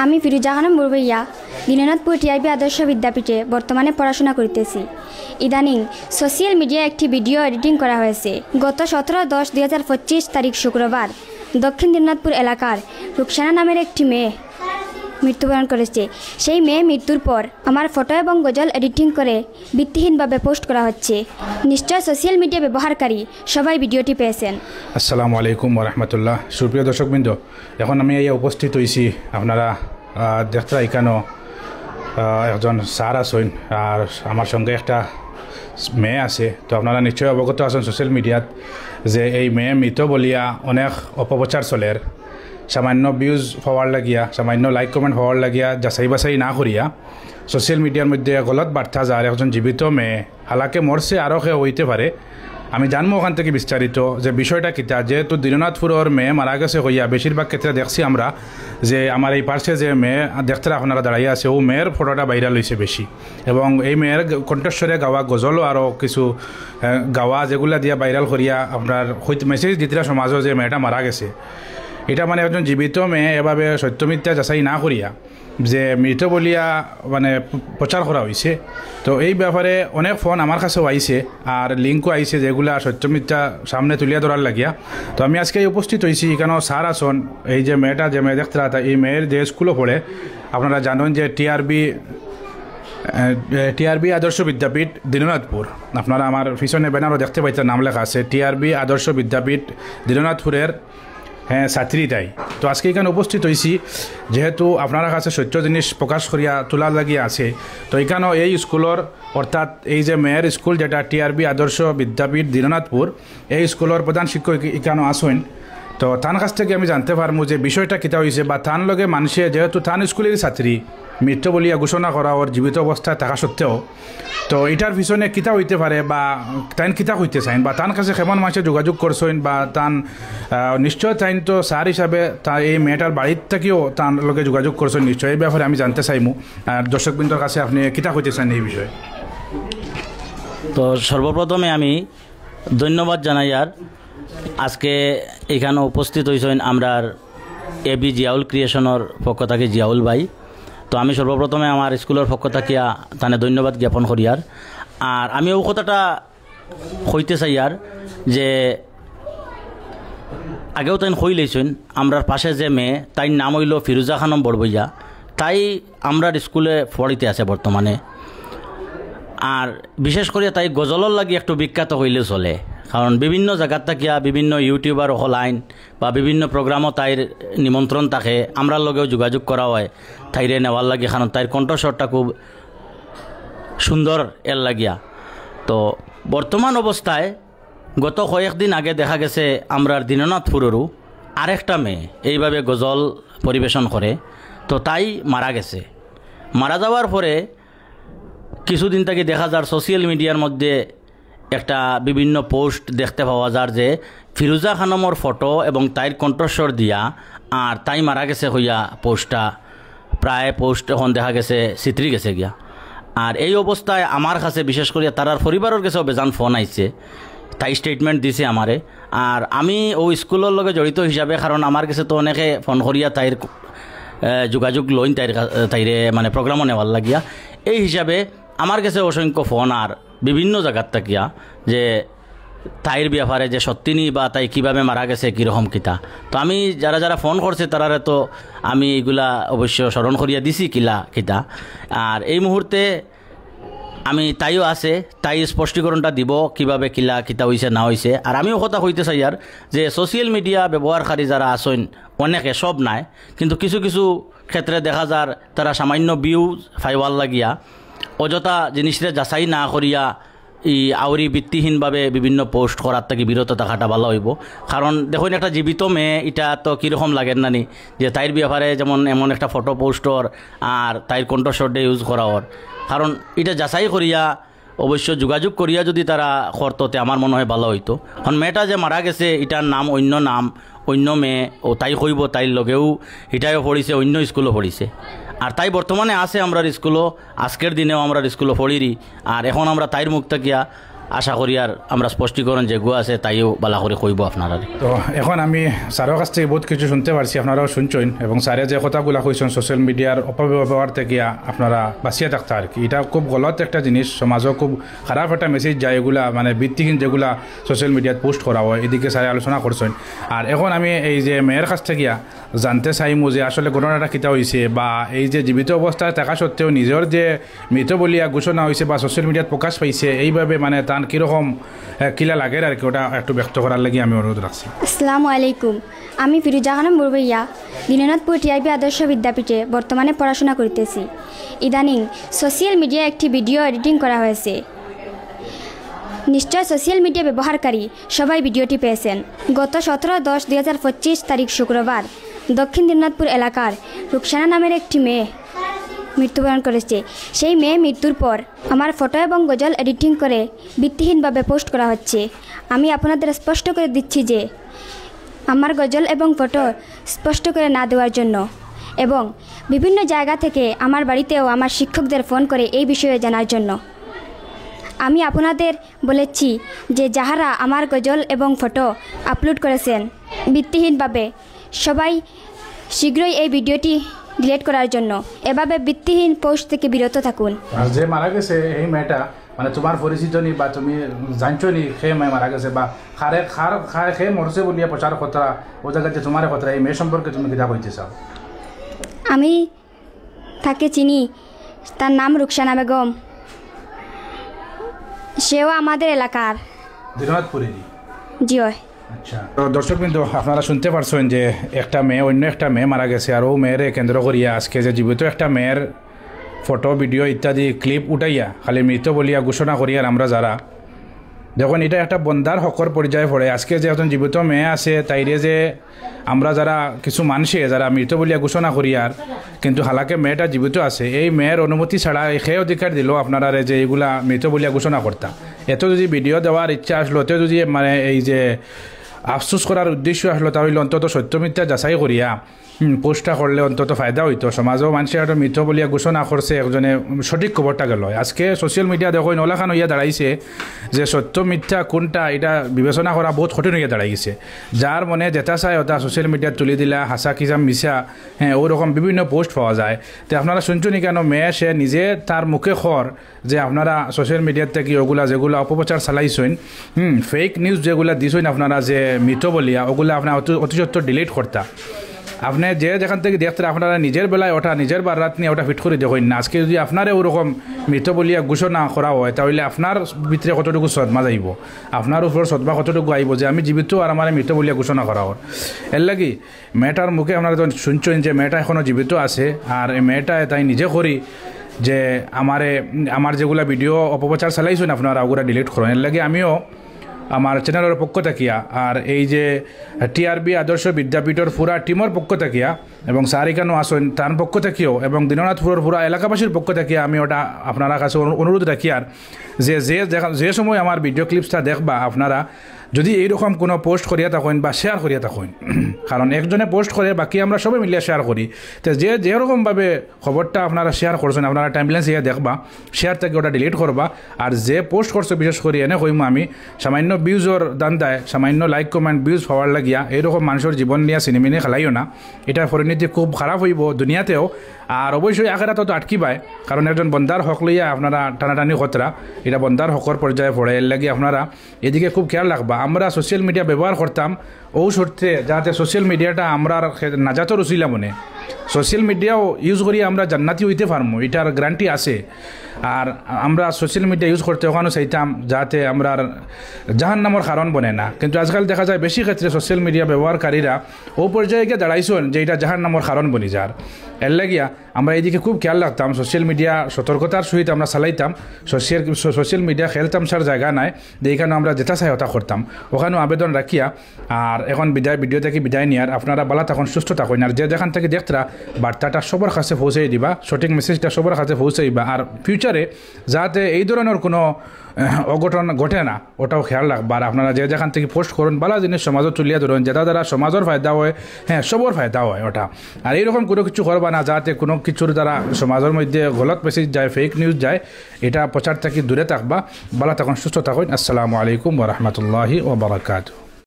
আমি ফিরোজা খানম বুড়বইয়া দীননাথপুর টিআরবি আদর্শ বিদ্যাপীঠে বর্তমানে পড়াশোনা করতেছি। ইদানিং সোশ্যাল মিডিয়ায় একটি ভিডিও এডিটিং করা হয়েছে। গত 17/10/2025 তারিখ শুক্রবার দক্ষিণ দীননাথপুর এলাকার রুকসানা নামের একটি মেয়ে মৃত্যুবরণ করেছে। সেই মেয়ে মৃত্যুর পর আমার ফটো এবং গজল এডিটিং করে ভিত্তিহীনভাবে পোস্ট করা হচ্ছে। নিশ্চয় সোশ্যাল মিডিয়া ব্যবহারকারী সবাই ভিডিওটি পেয়েছেন। আসসালামু আলাইকুম ওরহমতুল্লাহ। সুপ্রিয় দর্শকবৃন্দ, এখন আমি এই উপস্থিত হয়েছি। আপনারা দেখতে এখানেও একজন স্যার আছেন আর আমার সঙ্গে একটা মেয়ে আছে। তো আপনারা নিশ্চয়ই অবগত আছেন সোশ্যাল মিডিয়াত যে এই মেয়ে মৃত বলিয়া অনেক অপপ্রচার চলের। সামান্য ভিউজ পাওয়ার লাগিয়া, সামান্য লাইক কমেন্ট পাওয়ার লাগিয়া যাচাই বাছাই না করিয়া সোশ্যাল মিডিয়ার মধ্যে গলত বার্তা যার একজন জীবিত মেয়ে হালাকে মরছে আরও কেউ হইতে পারে। আমি জানবো ওখান থেকে বিস্তারিত যে বিষয়টা কিতা। যেহেতু দীননাথপুরের মেয়ে মারা গেছে হইয়া বেশিরভাগ ক্ষেত্রে দেখছি আমরা যে আমার এই পার্শ্বে যে মেয়ে দেখতে আপনারা দাঁড়াইয়া আছে ও মেয়ের ফটোটা ভাইরাল হয়েছে বেশি, এবং এই মেয়ের কণ্ঠস্বরে গাওয়া গজলও আরও কিছু গাওয়া যেগুলা দিয়া ভাইরাল করিয়া আপনার মেসেজ দিতরা সমাজও যে মেয়েটা মারা গেছে। এটা মানে একজন জীবিত মেয়ে এভাবে সত্যমিথ্যা যাচাই না করিয়া যে মৃত বলিয়া মানে প্রচার করা হয়েছে। তো এই ব্যাপারে অনেক ফোন আমার কাছেও আইছে আর লিঙ্কও আইছে যেগুলা সত্যমিথ্যা সামনে তুলিয়া ধরার লাগিয়া। তো আমি আজকে উপস্থিত হয়েছি এখানেও স্যার আসন। এই যে মেয়েটা যে মেয়ে দেখতে এই মেয়ের যে স্কুলও পড়ে আপনারা জানেন যে টিআরবি আদর্শ বিদ্যাপীঠ দীননাথপুর। আপনারা আমার পিছনে ব্যানারও দেখতে পাইতে নাম লেখা আছে টিআরবি আদর্শ বিদ্যাপীঠ দীননাথপুরের ছাত্রী তাই। তো আজকে এখানে উপস্থিত হয়েছি যেহেতু আপনার কাছে সত্য জিনিস প্রকাশ করিয়া তোলার লাগিয়ে আছে। তো এখানেও এই স্কুলের অর্থাৎ এই যে মেয়ের স্কুল যেটা টিআরবি আদর্শ বিদ্যাপীঠ দীননাথপুর, এই স্কুলের প্রধান শিক্ষক এখানেও আসেন। তো তার কাছ থেকে আমি জানতে পারবো যে বিষয়টা কিতা হয়েছে বা তার লগে মানুষে যেহেতু তান স্কুলের ছাত্রী মৃত্যু বলিয়া ঘোষণা করা ওর জীবিত অবস্থায় থাকা সত্ত্বেও তো এটার পিছনে কিতা হইতে পারে বা তাইন কিতা হইতে চাইন বা তার কাছে কেমন মানুষে যোগাযোগ করছেন বা তান নিশ্চয় তাইন তো স্যার হিসাবে তা এই মেয়েটার বাড়ির থেকেও তার লগে যোগাযোগ করছেন নিশ্চয়। এই ব্যাপারে আমি জানতে চাইমু আর দর্শকবৃন্দর কাছে আপনি কিতা হইতে চান এই বিষয়ে। তো সর্বপ্রথমে আমি ধন্যবাদ জানাই আর আজকে এখানে উপস্থিত হয়েছেন আমরার এবি জিয়াউল ক্রিয়েশনের পক্ষ থেকে জিয়াউল ভাই। তো আমি সর্বপ্রথমে আমার স্কুলের পক্ষ থাকিয়া তানে ধন্যবাদ জ্ঞাপন করি আর আমি ও কথাটা কইতে চাই আর যে আগেও তাই কই লইছেন আমরার পাশে যে মেয়ে তাই নাম হইল ফিরোজা খানম বড়বইয়া। তাই আমরার স্কুলে পড়িতে আছে বর্তমানে। আর বিশেষ করে তাই গজলর লাগি একটু বিখ্যাত হইলে চলে, কারণ বিভিন্ন জায়গার থাকিয়া বিভিন্ন ইউটিউবার হলাইন বা বিভিন্ন প্রোগ্রামও তাইর নিমন্ত্রণ থাকে, আমরা লগেও যোগাযোগ করা হয় তাইরে নেওয়ার লাগে, কারণ তাইর কণ্ঠস্বরটা খুব সুন্দর এর লাগিয়া। তো বর্তমান অবস্থায় গত কয়েকদিন আগে দেখা গেছে আমরার দীননাথপুরেরও আরেকটা মেয়ে এইভাবে গজল পরিবেশন করে। তো তাই মারা গেছে। মারা যাওয়ার পরে কিছুদিন থেকে দেখা যার সোশ্যাল মিডিয়ার মধ্যে একটা বিভিন্ন পোস্ট দেখতে পাওয়া যার যে ফিরোজা খানমর ফটো এবং তাইর কণ্ঠস্বর দিয়া আর তাই মারা গেছে হইয়া পোস্টটা প্রায় পোস্ট এখন দেখা গেছে চিত্রি গেছে গিয়া। আর এই অবস্থায় আমার কাছে বিশেষ করে তারার পরিবারের কাছেও বেজান ফোন আইছে, তাই স্টেটমেন্ট দিছে আমারে। আর আমি ও স্কুলের লগে জড়িত হিসাবে, কারণ আমার কাছে তো অনেকে ফোন করিয়া তাইর যোগাযোগ লইন তাইরে মানে প্রোগ্রামও নেওয়ার লাগিয়া। এই হিসাবে আমার কাছে অসংখ্য ফোন আর বিভিন্ন জায়গার থাকিয়া যে তাইর ব্যাপারে যে সত্যিনি বা তাই কিভাবে মারা গেছে কীরকম কিতা। তো আমি যারা যারা ফোন করছে তারারে তো আমি এগুলা অবশ্য স্মরণ করিয়া দিছি কিলা কিতা। আর এই মুহূর্তে আমি তাইও আছে, তাই স্পষ্টীকরণটা দিব কিভাবে কিলা কিতা হয়েছে না হয়েছে। আর আমিও কথা কইতে চাই আর যে সোশ্যাল মিডিয়া ব্যবহারকারী যারা আসেন অনেকে, সব নাই কিন্তু কিছু কিছু ক্ষেত্রে দেখা যার তারা সামান্য ভিউজ ফাইবার লাগিয়া অযথা জিনিসটা যাচাই না করিয়া আউরি ভিত্তিহীনভাবে বিভিন্ন পোস্ট করার থেকে বিরত থাকাটা ভালো হইব। কারণ দেখুন একটা জীবিত মেয়ে এটা তো কীরকম লাগেন নানি যে তাইর ব্যাপারে যেমন এমন একটা ফটো পোস্টর আর তাইর কণ্ঠস্বরটা ইউজ করা ওর, কারণ এটা যাচাই করিয়া অবশ্য যোগাযোগ করিয়া যদি তারা করতে আমার মনে হয় ভালো হইতো। কারণ মেয়েটা যে মারা গেছে এটার নাম অন্য মেয়ে ও তাই কইব তাইর লগেও এটাইও পড়িছে, অন্য স্কুলও পড়িছে। আর তাই বর্তমানে আছে আমরা স্কুলও, আজকের দিনেও আমরা স্কুলও পড়িরি। আর এখন আমরা তাইর মুখ থাকিয়া আশা করি আর আমরা স্পষ্টীকরণ যেগুলো আছে তাইও বালা করে কইব আপনারা। তো এখন আমি স্যারের কাছ থেকে বহুত কিছু শুনতে পারছি, আপনারাও শুনছেন, এবং স্যারে যে কথাগুলো কইছেন সোশ্যাল মিডিয়ার অপব্যবহার থেকে আপনারা বাঁচিয়ে থাকতে আর কি, এটা খুব গলত একটা জিনিস, সমাজও খুব খারাপ একটা মেসেজ যায় এগুলা, মানে ভিত্তিহীন যেগুলা সোশ্যাল মিডিয়াত পোস্ট করা হয়, এদিকে স্যারে আলোচনা করছেন। আর এখন আমি এই যে মেয়ের কাছ থেকে জানতে চাইমু যে আসলে ঘটনাটা কিতা হয়েছে, বা এই যে জীবিত অবস্থায় থাকা সত্ত্বেও নিজের যে মৃত বলিয়া ঘোষণা হয়েছে বা সোশ্যাল মিডিয়াত প্রকাশ পাইছে, এইভাবে মানে তার কীরকম কিলা লাগে আর কি, ওটা একটু ব্যক্ত করার লাগি আমি অনুরোধ রাখছি। আসসালামু আলাইকুম। আমি ফিরুজা খানম বুরবইয়া দীননাথপুর টিআইবি আদর্শ বিদ্যাপীঠে বর্তমানে পড়াশোনা করতেছি। ইদানিং সোশ্যাল মিডিয়ায় একটি ভিডিও এডিটিং করা হয়েছে। নিশ্চয় সোশ্যাল মিডিয়া ব্যবহারকারী সবাই ভিডিওটি পেয়েছেন। গত 17/10/2025 তারিখ শুক্রবার দক্ষিণ দীননাথপুর এলাকার রুকসানা নামের একটি মেয়ে মৃত্যুবরণ করেছে। সেই মেয়ে মৃত্যুর পর আমার ফটো এবং গজল এডিটিং করে ভিত্তিহীনভাবে পোস্ট করা হচ্ছে। আমি আপনাদের স্পষ্ট করে দিচ্ছি যে আমার গজল এবং ফটো স্পষ্ট করে না দেওয়ার জন্য, এবং বিভিন্ন জায়গা থেকে আমার বাড়িতেও আমার শিক্ষকদের ফোন করে এই বিষয়ে জানার জন্য। আমি আপনাদের বলেছি যে যাহারা আমার গজল এবং ফটো আপলোড করেছেন ভিত্তিহীনভাবে, সবাই শীঘ্রই এই ভিডিওটি ডিলিট করার জন্য এভাবে ভিত্তিহীন পোস্ট থেকে বিরত থাকুন। আর যে মারা গেছে এই মেয়েটা, মানে তোমার পরিচিত নি বা তুমি জানছো নি সে মেয়ে মারা গেছে, বা খারে খেয়ে মরছে বলিয়া প্রচার কথা, ও জায়গায় যে তোমার কথা, এই মেয়ে সম্পর্কে তুমি কিতা কইতে চাও? আমি তাকে চিনি, তার নাম রুকসানা বেগম, সেও আমাদের এলাকার দীননাথপুরেরই। জি হয়। আচ্ছা, তো দর্শক বিন্দু আপনারা শুনতে পারছেন যে একটা মেয়ে, অন্য একটা মেয়ে মারা গেছে, আর ও মেয়েরে কেন্দ্র করিয়া আজকে যে জীবিত একটা মেয়ের ফটো ভিডিও ইত্যাদি ক্লিপ উঠাইয়া খালি মৃত বলিয়া ঘোষণা করিয়ার আমরা যারা দেখুন, এটা একটা বন্দার হকর পর্যায়ে পড়ে। আজকে যে একজন জীবিত মেয়ে আছে তাইরে যে আমরা যারা কিছু মানুষে যারা মৃত বলিয়া ঘোষণা করিয়ার, কিন্তু হালাকে মেয়েটা জীবিত আছে, এই মেয়ের অনুমতি ছাড়া সেই অধিকার দিল আপনারা যে এইগুলা মৃত বলিয়া ঘোষণা করতাম। এত যদি ভিডিও দেওয়ার ইচ্ছা আসলো, এত যদি মানে এই যে আফসোস করার উদ্দেশ্য আসলো, তাহলে অন্তত সত্য মিথ্যা যাচাই করিয়া পোস্টটা করলে অন্তত ফায়দা হইতো। সমাজও মানুষের একটা মৃত বলিয়া ঘোষণা করছে, একজনে সঠিক খবরটা গেল। আজকে সোশ্যাল মিডিয়া দেখো নলাখান হইয়া দাঁড়াইছে যে সত্য মিথ্যা কোনটা এটা বিবেচনা করা বহুত কঠিন হইয়া দাঁড়াইছে। যার মনে যেটা চায় ওটা সোশ্যাল মিডিয়াত তুলে দিলা, হাসা কিজাম মিশা, হ্যাঁ ওরকম বিভিন্ন পোস্ট পাওয়া যায়। তো আপনারা শুনছেন কেন মেয়ে সে নিজে তার মুখে খর যে আপনারা সোশ্যাল মিডিয়ার থেকে ওগুলা যেগুলো অপপ্রচার চালাইছেন, ফেক নিউজ যেগুলো দিছেন আপনারা যে মৃত বলিয়া, ওগুলো আপনার অতি সত্তর ডিলিট করতা। আপনি যে যেখান থেকে দেখতে আপনারা নিজের বেলায় ওটা নিজের বার রাত নিয়ে ওটা ফিট করে দেখেন না। আজকে যদি আপনারে ওরকম মৃত বলিয়া ঘোষণা করা হয়, তাহলে আপনার ভিতরে কতটুকু সদমা যাইব, আপনার উপর সদমা কতটুকু আইব যে আমি জীবিত আর আমার মৃত বলিয়া ঘোষণা করা হয়। এর লাগি মেয়েটার মুখে আপনারা যখন শুনছেন যে মেয়েটা এখনও জীবিত আছে, আর এই মেয়েটা তাই নিজে করি যে আমার যেগুলা ভিডিও অপপ্রচার চালাইছেন আপনারা ওগুলা ডিলিট করেন। এর লাগে আমিও আমার চ্যানেলের পক্ষ থাকিয়া আর এই যে টিআরবি আদর্শ বিদ্যাপীঠের পুরা টিমের পক্ষ থাকিয়া এবং সারিকানো আসেন তার পক্ষ থাকিও এবং দীননাথপুরের পুরা এলাকাবাসীর পক্ষ থাকিয়া আমি ওটা আপনারা কাছে অনুরোধ রাখি আর যে সময় আমার ভিডিও ক্লিপসটা দেখবা আপনারা যদি এইরকম কোনো পোস্ট করিয়া থাকেন বা শেয়ার করিয়া থাকেন, কারণ একজনে পোস্ট করে বাকি আমরা সবাই মিলিয়ে শেয়ার করি, তো যেরকমভাবে খবরটা আপনারা শেয়ার করছেন আপনারা টাইমলাইন ইয়ে দেখবা, শেয়ার থেকে ওটা ডিলিট করবা। আর যে পোস্ট করছে বিশেষ করে এনে কইমু আমি সামান্য ভিউজর দান্দায় সামান্য লাইক কমেন্ট ভিউজ পাওয়ার লাগিয়া এইরকম মানুষের জীবন নিয়ে সিনেমিনে খেলাইও না। এটা পরিণতি খুব খারাপ হইব দুনিয়াতেও, আর অবশ্যই আখেরাতেও তো আটকিবায়, কারণ একজন বন্দার হক লইয়া আপনারা টানাটানি খতরা, এটা বন্দার হকর পর্যায়ে পড়ে। এর লাগে আপনারা এদিকে খুব খেয়াল রাখবা। আমরা সোশ্যাল মিডিয়া ব্যবহার করতাম ও শর্তে যাতে সোশ্যাল মিডিয়াটা আমরা নাজাতর উচিলা মনে সোশ্যাল মিডিয়াও ইউজ করি আমরা জান্নাতি হইতে পারবো, এটার গ্যারান্টি আছে। আর আমরা সোশ্যাল মিডিয়া ইউজ করতে ওখানেও চাইতাম যাতে আমরা জাহান্নামের কারণ বনে না, কিন্তু আজকাল দেখা যায় বেশি ক্ষেত্রে সোশ্যাল মিডিয়া ব্যবহারকারীরা ও পর্যায়ে গিয়ে দাঁড়াইছেন যে এটা জাহান্নামের কারণ বনি যার। এর লাগিয়া আমরা এইদিকে খুব খেয়াল রাখতাম, সোশ্যাল মিডিয়া সতর্কতার সহিত আমরা চালাইতাম, সোশ্যাল মিডিয়া খেলতাম সার জায়গা নাই, এইখানে আমরা যেটা চাই ওটা করতাম, ওখানেও আবেদন রাখিয়া। আর এখন ভিডিও থেকে বিদায় নিয়ার আপনারা বলা তখন সুস্থ থাকুন, আর যে যেখান থেকে দেখতরা বার্তাটা সবার কাছে পৌঁছে দিবা, সঠিক মেসেজটা সবার কাছে পৌঁছে দিবা। আর ফিউচারে যাতে এই ধরনের কোনো অঘটন ঘটে না, ওটাও খেয়াল রাখবা। আর আপনারা যে যেখান থেকে পোস্ট করুন ভালো জিনিস সমাজও তুলিয়া ধরুন, যেটা দ্বারা সমাজের ফায়দা হয়, হ্যাঁ সবর ফায়দা হয় ওটা। আর এইরকম কোনো কিছু করবা না যাতে কোনো কিছুর দ্বারা সমাজের মধ্যে গলত মেসেজ যায়, ফেক নিউজ যায়, এটা প্রচার থেকে দূরে থাকবা। ভালো থাকুন, সুস্থ থাকুন। আসসালামু আলাইকুম ওয়া রাহমাতুল্লাহি ওয়া বারাকাতুহু।